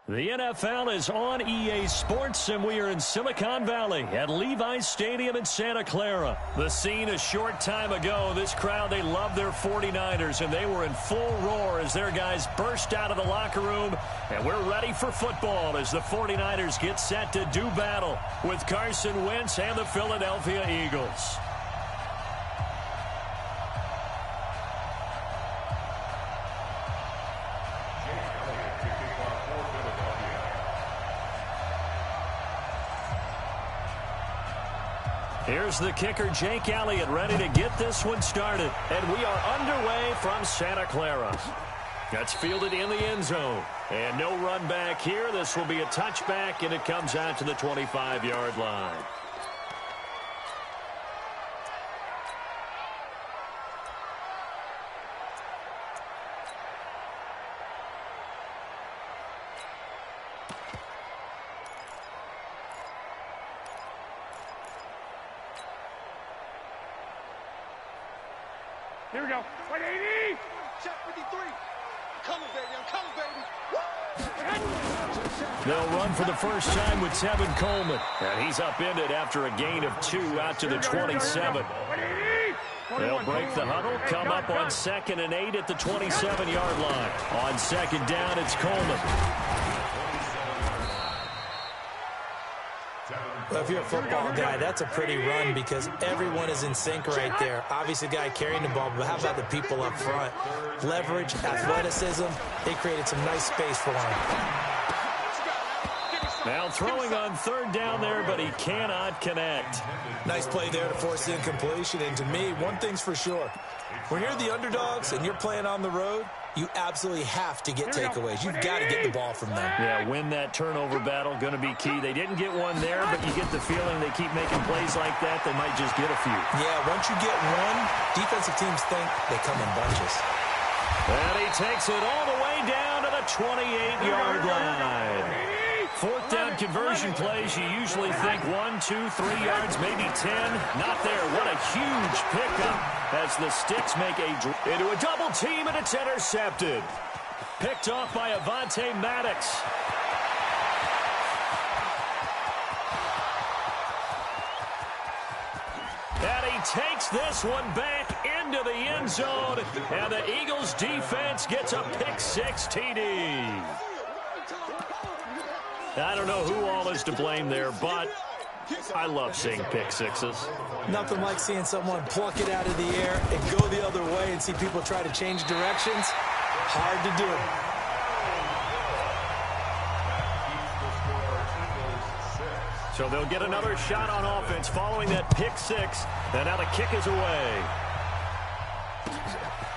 The NFL is on EA Sports, and we are in Silicon Valley at Levi's Stadium in Santa Clara. The scene a short time ago, this crowd, they love their 49ers, and they were in full roar as their guys burst out of the locker room, and we're ready for football as the 49ers get set to do battle with Carson Wentz and the Philadelphia Eagles. Here's the kicker, Jake Elliott, ready to get this one started. And we are underway from Santa Clara. That's fielded in the end zone. And no run back here. This will be a touchback, and it comes out to the 25-yard line. Here we go. 180. Check 53. I'm coming, baby. They'll run for the first time with Tevin Coleman. And he's upended after a gain of 2 out to the 27. They'll break the huddle, come up on 2nd and 8 at the 27-yard line. On 2nd down, it's Coleman. Well, if you're a football guy, that's a pretty run because everyone is in sync right there. Obviously, the guy carrying the ball, but how about the people up front? Leverage, athleticism, they created some nice space for him. Now throwing on 3rd down there, but he cannot connect. Nice play there to force the incompletion, and to me, one thing's for sure. When you're the underdogs and you're playing on the road, you absolutely have to get takeaways. You've got to get the ball from them. Yeah, win that turnover battle, going to be key. They didn't get one there, but you get the feeling they keep making plays like that, they might just get a few. Yeah, once you get one, defensive teams think they come in bunches. And he takes it all the way down to the 28-yard line. 4th down conversion plays, you usually think 1, 2, 3 yards, maybe 10. Not there. What a huge pickup as the Sticks make into a double team, and it's intercepted. Picked off by Avonte Maddox. And he takes this one back into the end zone, and the Eagles defense gets a pick-6 TD. I don't know who all is to blame there, but I love seeing pick-6s. Nothing like seeing someone pluck it out of the air and go the other way and see people try to change directions. Hard to do. So they'll get another shot on offense following that pick-6, and now the kick is away.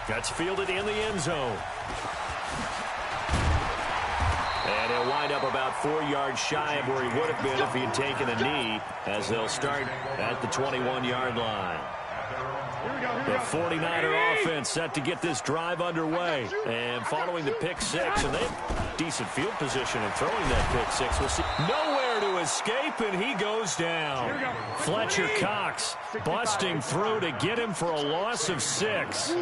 That's fielded in the end zone. And he'll wind up about 4 yards shy of where he would have been if he had taken a knee, as they'll start at the 21-yard line. The 49er offense set to get this drive underway. And following the pick-6, and they have decent field position in throwing that pick-6. We'll see. Nowhere to escape, and he goes down. Fletcher Cox busting through to get him for a loss of 6.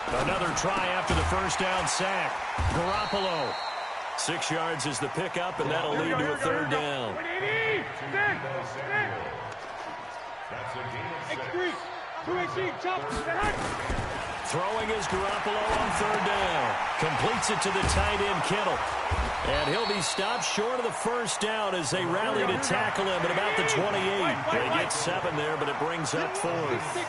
Another try after the first down sack. Garoppolo. 6 yards is the pickup, and that'll lead to a 3rd down. Throwing is Garoppolo on 3rd down. Completes it to the tight end, Kittle. And he'll be stopped short of the 1st down as they rally to tackle him at about the 28. They get 7 there, but it brings up 4th.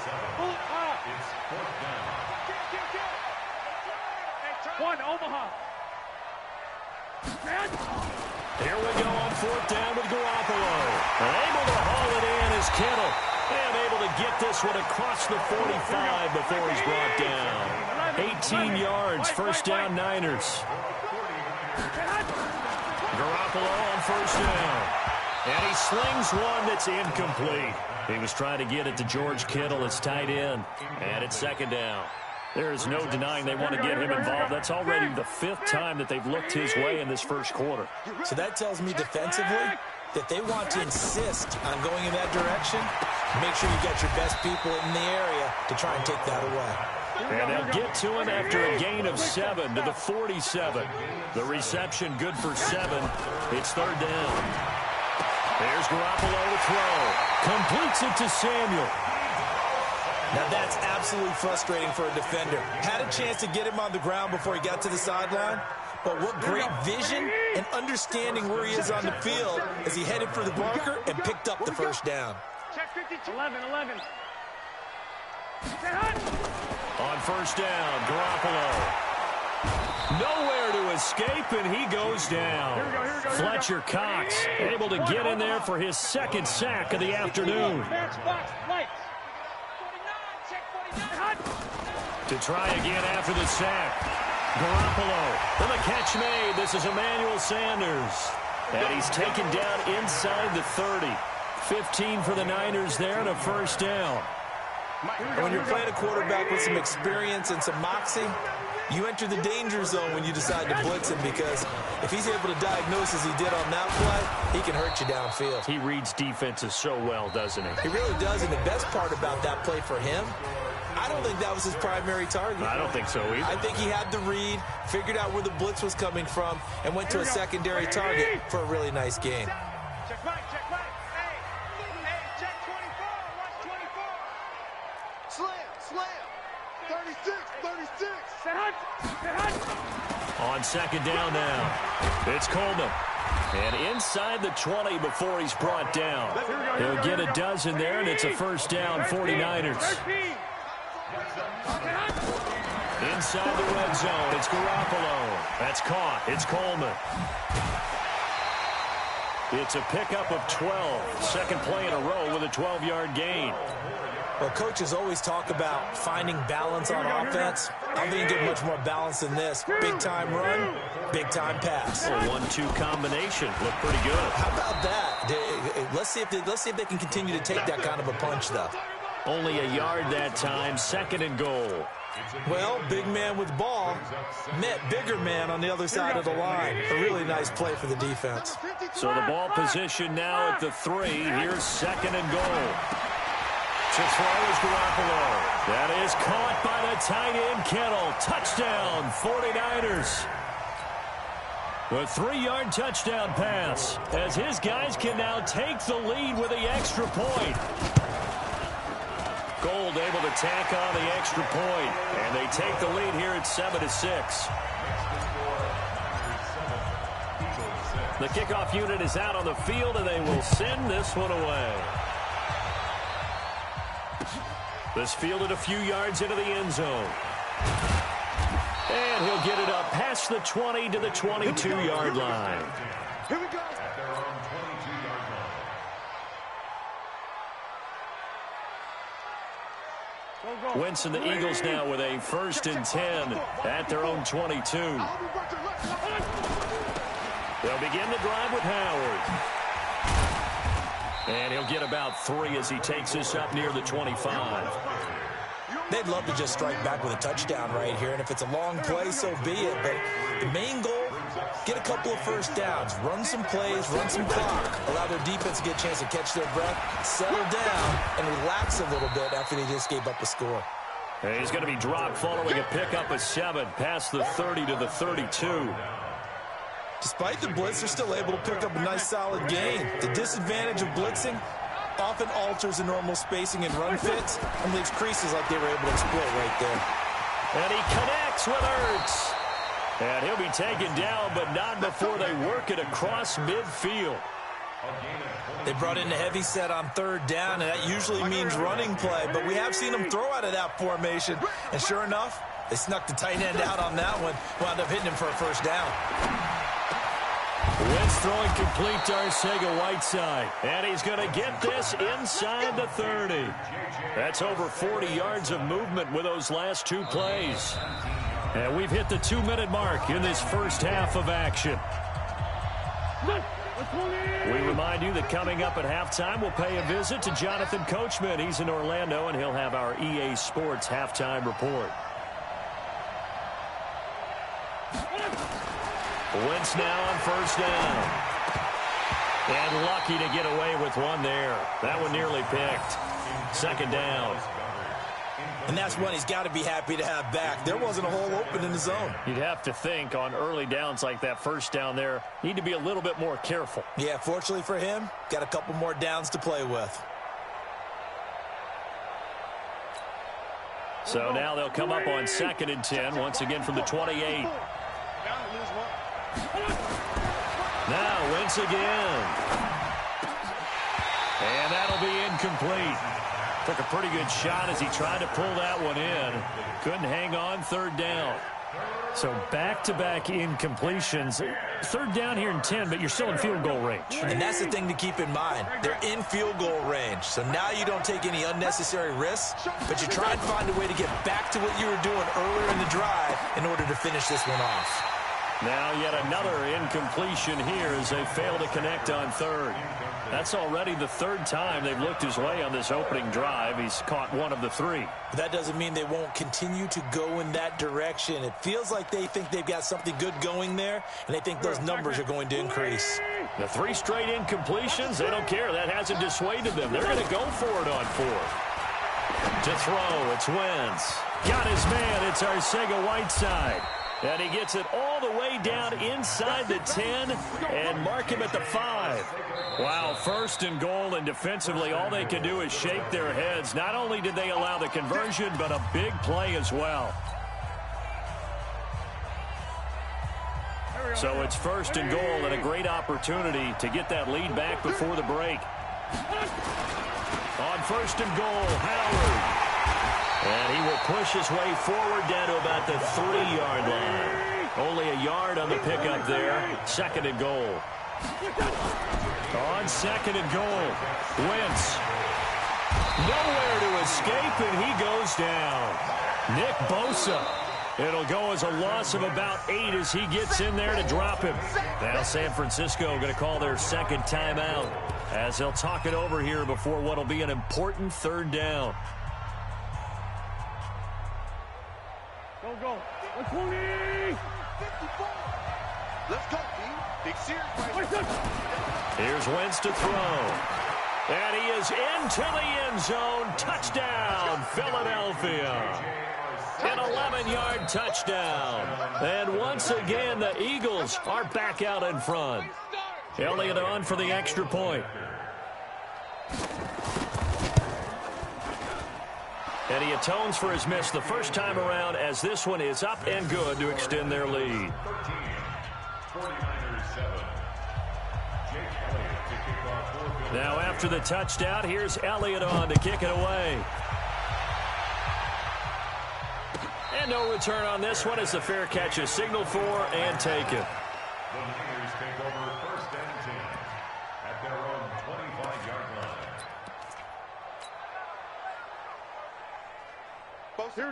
Omaha. Here we go on 4th down with Garoppolo. Able to haul it in is Kittle. And able to get this one across the 45 before he's brought down. 18 yards, 1st down Niners. Garoppolo on 1st down. And he slings one that's incomplete. He was trying to get it to George Kittle, his tight end. And it's 2nd down. There is no denying they want to get him involved. That's already the 5th time that they've looked his way in this first quarter. So that tells me defensively that they want to insist on going in that direction. Make sure you got your best people in the area to try and take that away. And they'll get to him after a gain of 7 to the 47. The reception good for 7. It's third down. There's Garoppolo to throw. Completes it to Samuel. Now that's absolutely frustrating for a defender. Had a chance to get him on the ground before he got to the sideline, but what great vision and understanding where he is on the field as he headed for the bunker and picked up the first down. Check 52. 11. On first down, Garoppolo. Nowhere to escape, and he goes down. Fletcher Cox able to get in there for his second sack of the afternoon. To try again after the sack. Garoppolo, and the catch made. This is Emmanuel Sanders. And he's taken down inside the 30. 15 for the Niners there and a first down. When you're playing a quarterback with some experience and some moxie, you enter the danger zone when you decide to blitz him, because if he's able to diagnose as he did on that play, he can hurt you downfield. He reads defenses so well, doesn't he? He really does, and the best part about that play for him, I don't think that was his primary target. I don't think so either. I think he had the read, figured out where the blitz was coming from, and went to a secondary target for a really nice gain. Check right. Hey, check 24. Watch 24. Slam. 36. On second down now, it's Coleman. And inside the 20 before he's brought down. He'll get a dozen there, and it's a first down, 49ers. Inside the red zone, it's Garoppolo. That's caught. It's Coleman. It's a pickup of 12. Second play in a row with a 12-yard gain. Well, coaches always talk about finding balance on offense. I didn't get much more balance than this. Big-time run, big-time pass. A 1-2 combination. Looked pretty good. How about that? Let's see if they can continue to take that kind of a punch, though. Only a yard that time. Second and goal. Well, big man with ball met bigger man on the other side of the line. A really nice play for the defense. So the ball position now at the 3. Here's second and goal. To throw is Garoppolo. That is caught by the tight end, Kittle. Touchdown, 49ers. The 3-yard touchdown pass, as his guys can now take the lead with the extra point. Gold able to tack on the extra point, and they take the lead here at 7-6. The kickoff unit is out on the field, and they will send this one away. This fielded a few yards into the end zone. And he'll get it up past the 20 to the 22-yard line. Here we go. Wentz and the Eagles now with a 1st and 10 at their own 22. They'll begin the drive with Howard. And he'll get about 3 as he takes this up near the 25. They'd love to just strike back with a touchdown right here, and if it's a long play, so be it. But the main goal, get a couple of first downs, run some plays, run some clock, allow their defense to get a chance to catch their breath, settle down, and relax a little bit after they just gave up a score. And he's going to be dropped following a pickup of 7 past the 30 to the 32. Despite the blitz, they're still able to pick up a nice solid gain. The disadvantage of blitzing often alters the normal spacing and run fits and leaves creases like they were able to exploit right there. And he connects with Ertz. And he'll be taken down, but not before they work it across midfield. They brought in the heavy set on 3rd down, and that usually means running play, but we have seen them throw out of that formation. And sure enough, they snuck the tight end out on that one, wound up hitting him for a first down. Wentz throwing complete to Arcega-Whiteside. And he's going to get this inside the 30. That's over 40 yards of movement with those last 2 plays. And we've hit the 2-minute mark in this first half of action. We remind you that coming up at halftime, we'll pay a visit to Jonathan Coachman. He's in Orlando, and he'll have our EA Sports halftime report. Wentz now on first down. And lucky to get away with one there. That one nearly picked. Second down. And that's one he's got to be happy to have back. There wasn't a hole open in the zone. You'd have to think on early downs like that first down there, need to be a little bit more careful. Yeah, fortunately for him, got a couple more downs to play with. So now they'll come up on 2nd and 10, once again from the 28. Now Wentz again. And that'll be incomplete. Took a pretty good shot as he tried to pull that one in. Couldn't hang on, 3rd down. So back-to-back incompletions. 3rd down here in 10, but you're still in field goal range. And that's the thing to keep in mind. They're in field goal range. So now you don't take any unnecessary risks, but you try and find a way to get back to what you were doing earlier in the drive in order to finish this one off. Now yet another incompletion here as they fail to connect on 3rd. That's already the 3rd time they've looked his way on this opening drive. He's caught 1 of the 3. But that doesn't mean they won't continue to go in that direction. It feels like they think they've got something good going there, and they think those numbers are going to increase. The 3 straight incompletions, they don't care. That hasn't dissuaded them. They're going to go for it on 4th. To throw, it's Wentz. Got his man, it's Arcega-Whiteside. And he gets it all the way down inside the 10 and mark him at the 5. Wow, 1st and goal, and defensively all they can do is shake their heads. Not only did they allow the conversion, but a big play as well. So it's 1st and goal and a great opportunity to get that lead back before the break. On 1st and goal, Howard. And he will push his way forward down to about the 3-yard line. Only a yard on the pickup there. 2nd and goal. On 2nd and goal, Wentz. Nowhere to escape, and he goes down. Nick Bosa. It'll go as a loss of about 8 as he gets in there to drop him. Now San Francisco going to call their 2nd timeout as they'll talk it over here before what will be an important 3rd down. Go. 120. Let's go, B. Big series right. Here's Wentz to throw. And he is into the end zone. Touchdown, Philadelphia. An 11-yard touchdown. And once again, the Eagles are back out in front. Elliott on for the extra point. And he atones for his miss the first time around as this one is up and good to extend their lead. Now after the touchdown, here's Elliott on to kick it away. And no return on this one as the fair catch is signaled for and taken.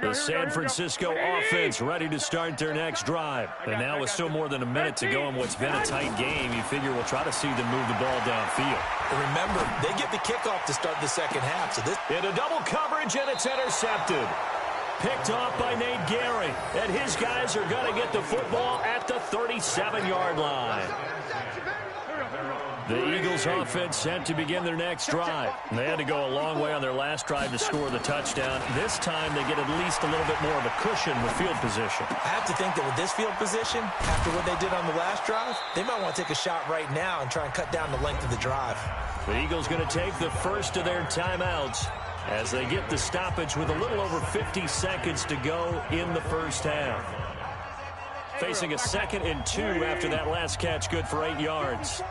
The San Francisco offense ready to start their next drive. And now with still more than a minute to go in what's been a tight game, you figure we'll try to see them move the ball downfield. And remember, they get the kickoff to start the 2nd half. So this into double coverage, and it's intercepted. Picked off by Nate Gehring. And his guys are going to get the football at the 37-yard line. The Eagles offense set to begin their next drive. They had to go a long way on their last drive to score the touchdown. This time they get at least a little bit more of a cushion with field position. I have to think that with this field position, after what they did on the last drive, they might want to take a shot right now and try and cut down the length of the drive. The Eagles going to take the first of their timeouts as they get the stoppage with a little over 50 seconds to go in the first half. Facing a 2nd and 2 after that last catch, good for 8 yards.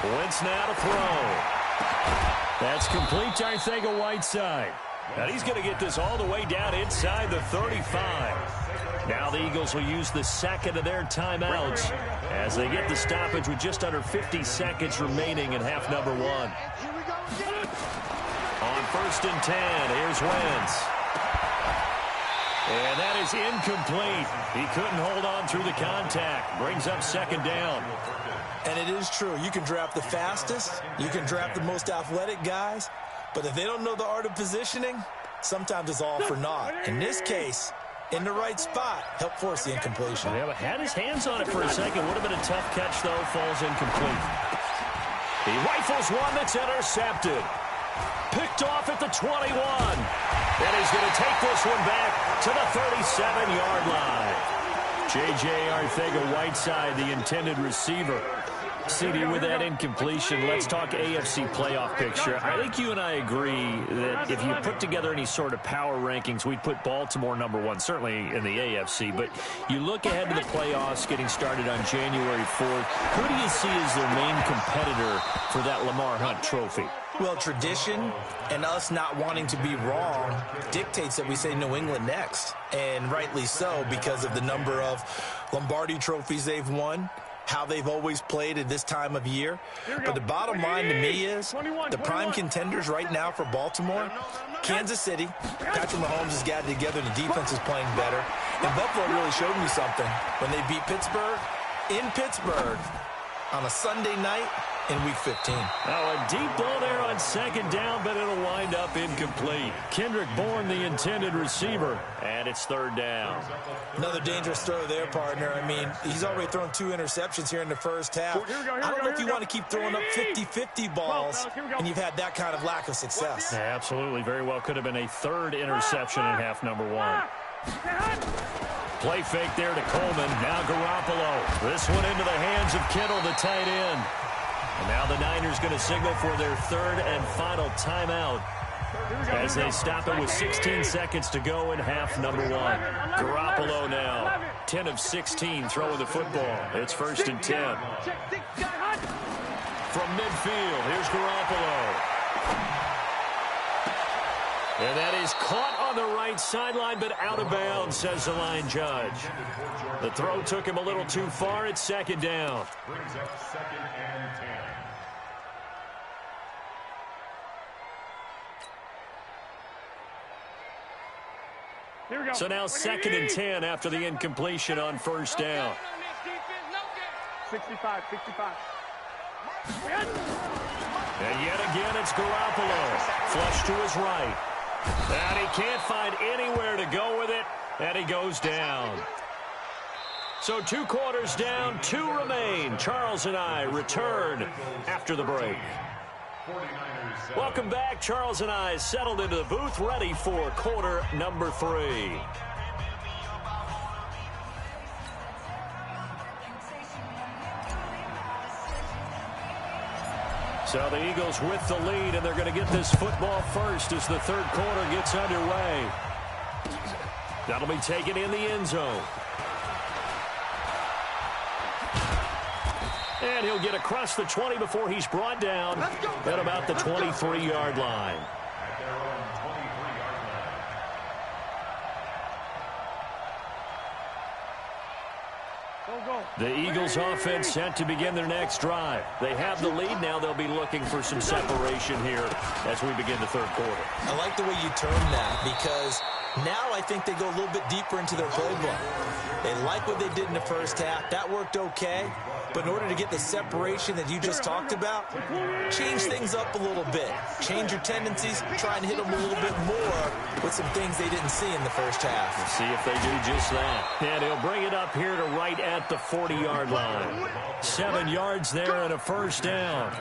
Wentz now to throw. That's complete to Arcega-Whiteside. And he's going to get this all the way down inside the 35. Now the Eagles will use the 2nd of their timeouts as they get the stoppage with just under 50 seconds remaining in half number 1. On 1st and 10, here's Wentz. And that is incomplete. He couldn't hold on through the contact. Brings up 2nd down. And it is true. You can draft the fastest. You can draft the most athletic guys. But if they don't know the art of positioning, sometimes it's all for naught. In this case, in the right spot, helped force the incompletion. Yeah, but had his hands on it for a second. Would have been a tough catch, though. Falls incomplete. He rifles one that's intercepted. Picked off at the 21. And he's going to take this one back to the 37-yard line. J.J. Arcega-Whiteside, the intended receiver. CD, with that incompletion, let's talk AFC playoff picture. I think you and I agree that if you put together any sort of power rankings, we'd put Baltimore #1, certainly in the AFC. But you look ahead to the playoffs getting started on January 4th. Who do you see as their main competitor for that Lamar Hunt trophy? Well, tradition and us not wanting to be wrong dictates that we say New England next. And rightly so, because of the number of Lombardi trophies they've won, how they've always played at this time of year. But the bottom line to me is the prime contenders right now for Baltimore, Kansas City. Patrick Mahomes has got it together. The defense is playing better. And Buffalo really showed me something when they beat Pittsburgh in Pittsburgh on a Sunday night in Week 15. Now a deep ball there on second down, but it'll wind up incomplete. Kendrick Bourne, the intended receiver, and it's third down. Another dangerous throw there, partner. I mean, he's already thrown 2 interceptions here in the first half. I don't know if you want to keep throwing up 50-50 balls, and you've had that kind of lack of success. Yeah, absolutely. Very well could have been a third interception in half number 1. Play fake there to Coleman. Now Garoppolo. This one into the hands of Kittle, the tight end. And now the Niners going to signal for their third and final timeout as they stop it with 16 seconds to go in half number 1. Garoppolo now, 10 of 16 throwing the football. It's first and 10. From midfield, here's Garoppolo. And that is caught on the right sideline, but out of bounds, says the line judge. The throw took him a little too far. It's second down. Brings up second and 10. Here we go. So now second and 10 after the incompletion on first down. 65. And yet again, it's Garoppolo. Flush to his right. And he can't find anywhere to go with it, and he goes down. So 2 quarters down, 2 remain. Charles and I return after the break. Welcome back. Charles and I settled into the booth, ready for quarter number 3. So the Eagles with the lead, and they're going to get this football first as the third quarter gets underway. That'll be taken in the end zone. And he'll get across the 20 before he's brought down at about the 23-yard line. The Eagles offense set to begin their next drive. They have the lead now. They'll be looking for some separation here as we begin the third quarter. I like the way you term that, because now I think they go a little bit deeper into their playbook. They like what they did in the first half. That worked okay. But in order to get the separation that you just talked about, change things up a little bit. Change your tendencies, try and hit them a little bit more with some things they didn't see in the first half. Let's see if they do just that. And he'll bring it up here to right at the 40-yard line. 7 yards there and a first down.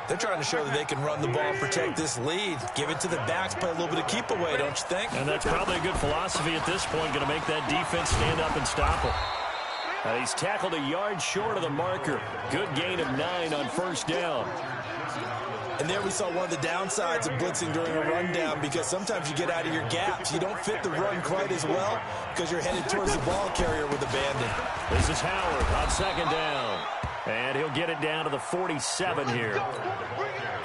They're trying to show that they can run the ball and protect this lead. Give it to the backs, play a little bit of keep away, don't you think? And that's probably a good philosophy at this point, going to make that defense stand up and stop him. He's tackled a yard short of the marker. Good gain of 9 on first down. And there we saw one of the downsides of blitzing during a rundown, because sometimes you get out of your gaps. You don't fit the run quite as well because you're headed towards the ball carrier with abandon. This is Howard on second down. And he'll get it down to the 47 here.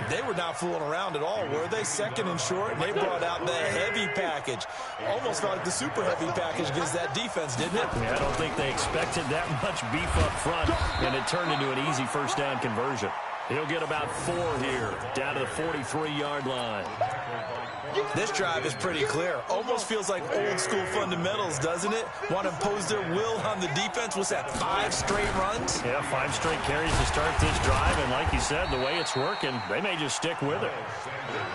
They were not fooling around at all, were they? Second and short, and they brought out the heavy package. Almost felt like the super heavy package against that defense, didn't it? Yeah, I don't think they expected that much beef up front, and it turned into an easy first down conversion. He'll get about 4 here, down to the 43-yard line. This drive is pretty clear. Almost feels like old school fundamentals, doesn't it? Want to impose their will on the defense. What's that, 5 straight runs? Yeah, 5 straight carries to start this drive, and like you said, the way it's working, they may just stick with it.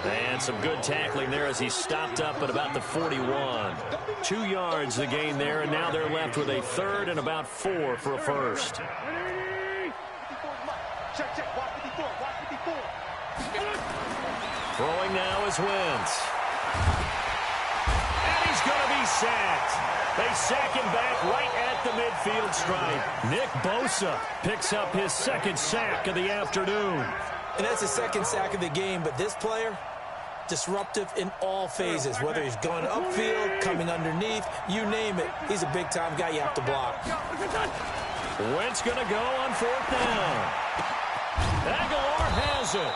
And some good tackling there as he stopped up at about the 41. 2 yards the gain there, and now they're left with a third and about 4 for a first. Check, watch 54, watch 54. Throwing now is Wentz. And he's going to be sacked. They sack him back right at the midfield stripe. Nick Bosa picks up his second sack of the afternoon. And that's the second sack of the game, but this player, disruptive in all phases, whether he's going upfield, coming underneath, you name it. He's a big-time guy you have to block. Wentz going to go on 4th down. Aguilar has it.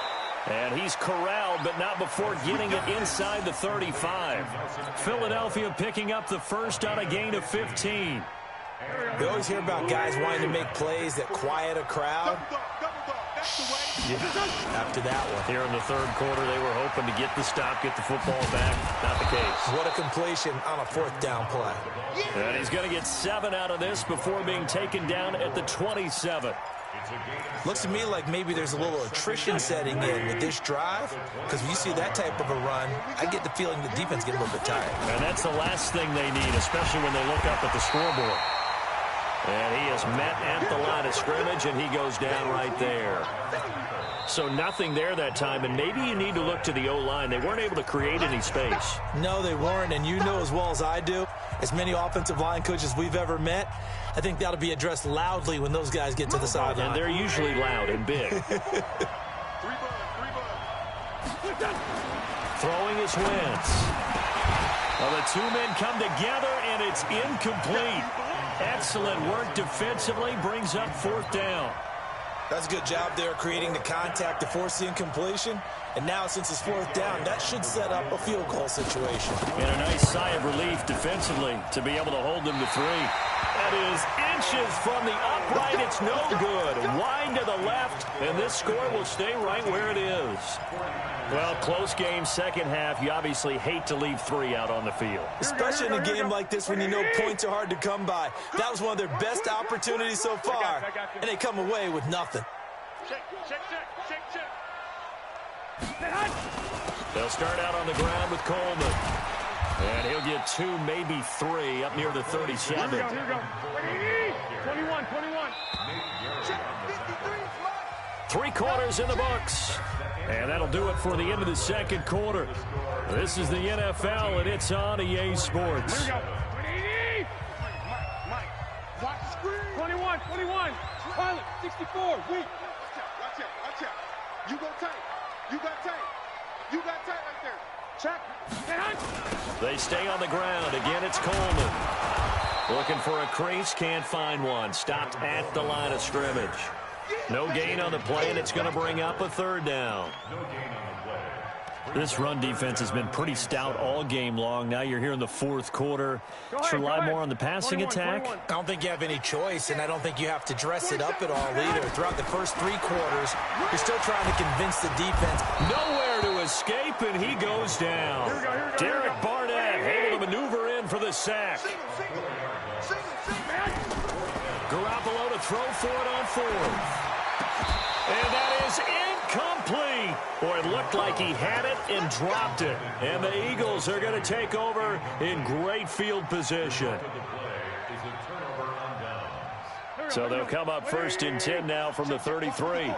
And he's corralled, but not before getting it inside the 35. Philadelphia picking up the first on a gain of 15. We always hear about guys wanting to make plays that quiet a crowd. Yeah, after that one. Here in the third quarter, they were hoping to get the stop, get the football back. Not the case. What a completion on a 4th down play. And he's going to get 7 out of this before being taken down at the 27. Looks to me like maybe there's a little attrition setting in with this drive, because when you see that type of a run, I get the feeling the defense get a little bit tired. And that's the last thing they need, especially when they look up at the scoreboard. And he is met at the line of scrimmage, and he goes down right there. So nothing there that time, and maybe you need to look to the O-line. They weren't able to create any space. No, they weren't, and you know as well as I do, as many offensive line coaches we've ever met, I think that'll be addressed loudly when those guys get to the sideline. And they're usually loud and big. Throwing is Wentz. Well, the two men come together, and it's incomplete. Excellent work defensively, brings up 4th down. That's a good job there creating the contact to force the incompletion. And now, since it's 4th down, that should set up a field goal situation. And a nice sigh of relief defensively to be able to hold them to 3. That is inches from the upright. It's no good. Wide to the left, and this score will stay right where it is. Well, close game, second half. You obviously hate to leave 3 out on the field. Especially in a game like this when you know points are hard to come by. That was one of their best opportunities so far, and they come away with nothing. They'll start out on the ground with Coleman. And he'll get 2, maybe 3, up near the 37. Here we go. 21. 3 quarters in the books. And that'll do it for the end of the second quarter. This is the NFL, and it's on EA Sports. Here we go. 21. Pilot, 64. Weak. Watch out. You go tight. You got tight right there. Check. They stay on the ground. Again, it's Coleman. Looking for a crease, can't find one. Stopped at the line of scrimmage. No gain on the play, and it's going to bring up a 3rd down. This run defense has been pretty stout all game long. Now you're here in the 4th quarter. Should rely more on the passing attack. I don't think you have any choice, and I don't think you have to dress it up at all either. Throughout the first 3 quarters, you're still trying to convince the defense. Nowhere to escape, and he goes down. Derek Barnett able to maneuver in for the sack. Garoppolo to throw for it on 4th. And that is incomplete. Boy, it looked like he had it and dropped it. And the Eagles are going to take over in great field position. So they'll come up 1st and 10 now from the 33.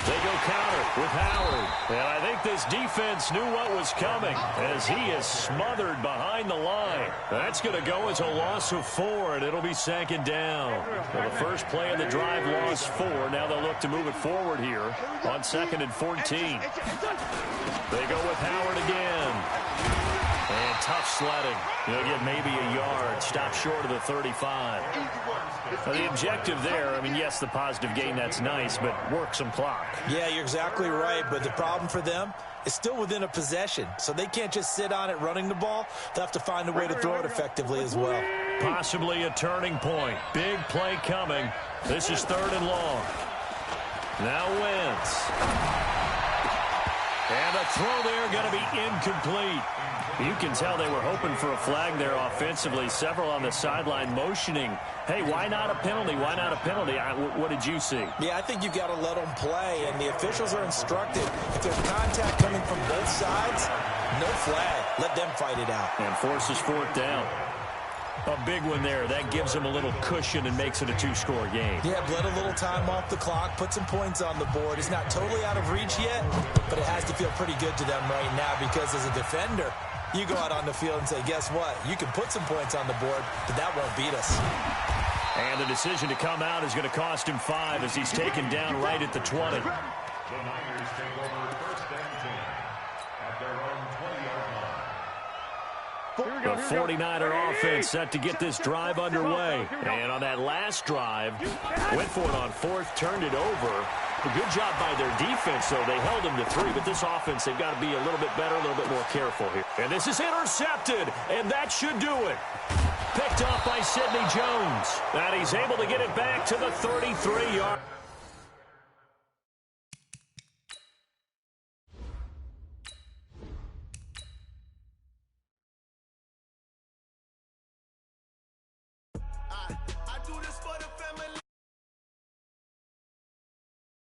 They go counter with Howard. And I think this defense knew what was coming as he is smothered behind the line. That's going to go as a loss of 4, and it'll be 2nd down. Well, the first play of the drive lost 4. Now they'll look to move it forward here on 2nd and 14. They go with Howard again. And tough sledding. He'll get maybe a yard. Stop short of the 35. Now, the objective there, I mean, yes, the positive gain, that's nice, but work some clock. Yeah, you're exactly right, but the problem for them is still within a possession, so they can't just sit on it running the ball. They'll have to find a way to throw it effectively as well. Possibly a turning point. Big play coming. This is 3rd and long. Now Wentz. And a throw there going to be incomplete. You can tell they were hoping for a flag there offensively. Several on the sideline motioning, hey, why not a penalty? Why not a penalty? What did you see? Yeah, I think you've got to let them play, and the officials are instructed. If there's contact coming from both sides, no flag. Let them fight it out. And forces 4th down. A big one there. That gives them a little cushion and makes it a two-score game. Yeah, bled a little time off the clock, put some points on the board. It's not totally out of reach yet, but it has to feel pretty good to them right now because as a defender, you go out on the field and say, guess what? You can put some points on the board, but that won't beat us. And the decision to come out is going to cost him 5 as he's taken down right at the 20. The Niners take over 1st and 10 at their own 20-yard line. The 49er offense set to get this drive underway. And on that last drive, went for it on 4th, turned it over. A good job by their defense, though. They held them to 3, but this offense, they've got to be a little bit better, a little bit more careful here. And this is intercepted, and that should do it. Picked off by Sidney Jones. And he's able to get it back to the 33-yard. I do this for the family.